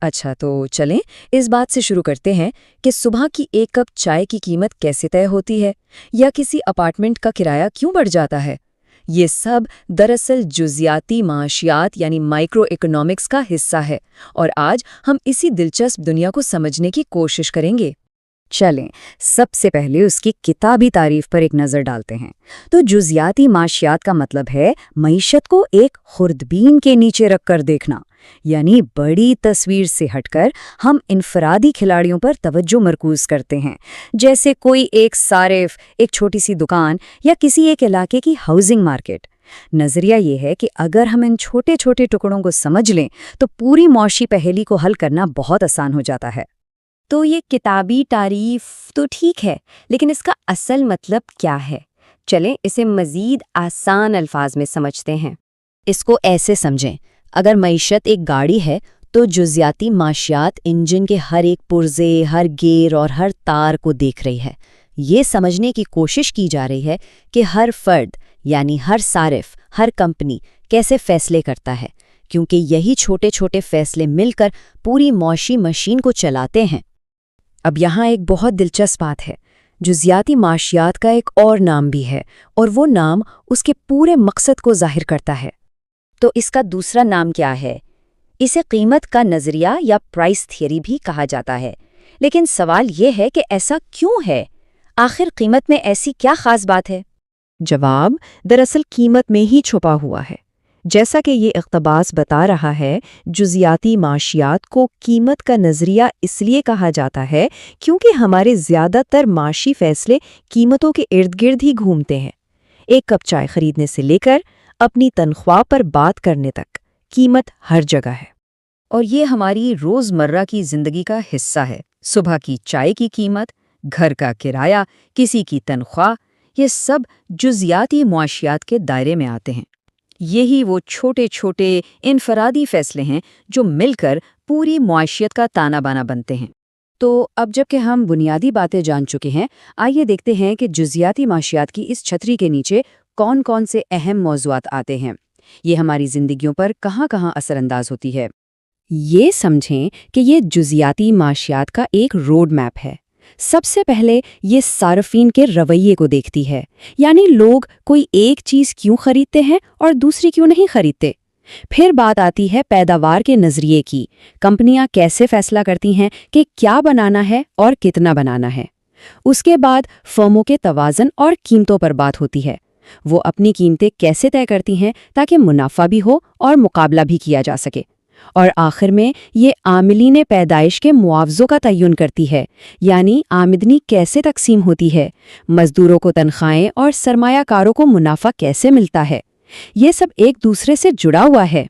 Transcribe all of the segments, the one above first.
अच्छा, तो चलें इस बात से शुरू करते हैं कि सुबह की एक कप चाय की कीमत कैसे तय होती है, या किसी अपार्टमेंट का किराया क्यों बढ़ जाता है। ये सब दरअसल जुज़ियाती माशियात यानी माइक्रो इकोनॉमिक्स का हिस्सा है, और आज हम इसी दिलचस्प दुनिया को समझने की कोशिश करेंगे। चलें, सबसे पहले उसकी किताबी तारीफ पर एक नज़र डालते हैं। तो जुज़ियाती माशियात का मतलब है मईशत को एक खुर्दबीन के नीचे रखकर देखना, यानी बड़ी तस्वीर से हटकर हम इनफरादी खिलाड़ियों पर तवज्जो मरकूज करते हैं, जैसे कोई एक सारिफ, एक छोटी सी दुकान या किसी एक इलाके की हाउसिंग मार्केट। नज़रिया ये है कि अगर हम इन छोटे छोटे टुकड़ों को समझ लें तो पूरी मौशी पहेली को हल करना बहुत आसान हो जाता है। तो ये किताबी तारीफ तो ठीक है, लेकिन इसका असल मतलब क्या है? चलें इसे मज़ीद आसान अल्फाज में समझते हैं। इसको ऐसे समझें, अगर मईशत एक गाड़ी है तो जुज़ियाती माशियात इंजन के हर एक पुर्जे, हर गेयर और हर तार को देख रही है। ये समझने की कोशिश की जा रही है कि हर फर्द यानी हर सारिफ, हर कंपनी कैसे फैसले करता है, क्योंकि यही छोटे छोटे फैसले मिलकर पूरी मौशी मशीन को चलाते हैं। अब यहाँ एक बहुत दिलचस्प बात है। जुज़ियाती माशियात का एक और नाम भी है, और वो नाम उसके पूरे मकसद को ज़ाहिर करता है। तो इसका दूसरा नाम क्या है? इसे कीमत का नज़रिया या प्राइस थियरी भी कहा जाता है। लेकिन सवाल ये है कि ऐसा क्यों है? आखिर कीमत में ऐसी क्या खास बात है? जवाब दरअसल कीमत में ही छुपा हुआ है। जैसा कि ये इक़्तिबास बता रहा है, जुज़ियाती माशियात को कीमत का नज़रिया इसलिए कहा जाता है क्योंकि हमारे ज़्यादातर माशी फ़ैसले कीमतों के इर्द गिर्द ही घूमते हैं। एक कप चाय खरीदने से लेकर अपनी तनख्वाह पर बात करने तक कीमत हर जगह है। और ये हमारी रोज़मर्रा की ज़िंदगी का हिस्सा है। सुबह की चाय की कीमत, घर का किराया, किसी की तनख्वाह, ये सब जुज़ियाती मुआशियात के दायरे में आते हैं। यही वो छोटे छोटे इनफरादी फैसले हैं जो मिलकर पूरी मुआशियत का ताना बाना बनते हैं। तो अब जबकि हम बुनियादी बातें जान चुके हैं, आइए देखते हैं कि जुज़ियाती माशियात की इस छतरी के नीचे कौन कौन से अहम मौज़ूआत आते हैं। ये हमारी ज़िंदगियों पर कहाँ कहाँ असरअंदाज होती है। ये समझें कि ये जुज़ियाती माशियात का एक रोड मैप है। सबसे पहले ये सार्फिन के रवैये को देखती है, यानी लोग कोई एक चीज़ क्यों खरीदते हैं और दूसरी क्यों नहीं खरीदते। फिर बात आती है पैदावार के नज़रिए की। कंपनियां कैसे फैसला करती हैं कि क्या बनाना है और कितना बनाना है। उसके बाद फर्मों के तवाज़न और कीमतों पर बात होती है। वो अपनी कीमतें कैसे तय करती हैं ताकि मुनाफा भी हो और मुकाबला भी किया जा सके। और आखिर में ये आमिलीन पैदाइश के मुआवज़ों का तयन करती है, यानी आमदनी कैसे तकसीम होती है, मजदूरों को तनख्वाहें और सरमायाकारों को मुनाफा कैसे मिलता है। ये सब एक दूसरे से जुड़ा हुआ है।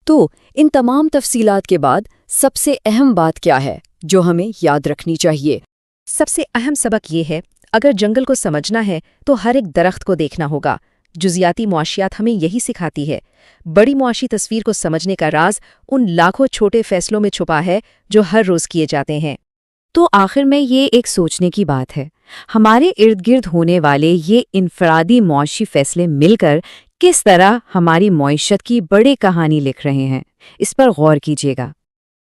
तो इन तमाम तफसीलात के बाद सबसे अहम बात क्या है जो हमें याद रखनी चाहिए? सबसे अहम सबक ये है, अगर जंगल को समझना है तो हर एक दरख्त को देखना होगा। जुज़ियाती मुआशियात हमें यही सिखाती है। बड़ी मुआशी तस्वीर को समझने का राज उन लाखों छोटे फैसलों में छुपा है जो हर रोज़ किए जाते हैं। तो आखिर में ये एक सोचने की बात है, हमारे इर्द गिर्द होने वाले ये इनफरादी मुआशी फैसले मिलकर किस तरह हमारी मईशत की बड़ी कहानी लिख रहे हैं। इस पर गौर कीजिएगा।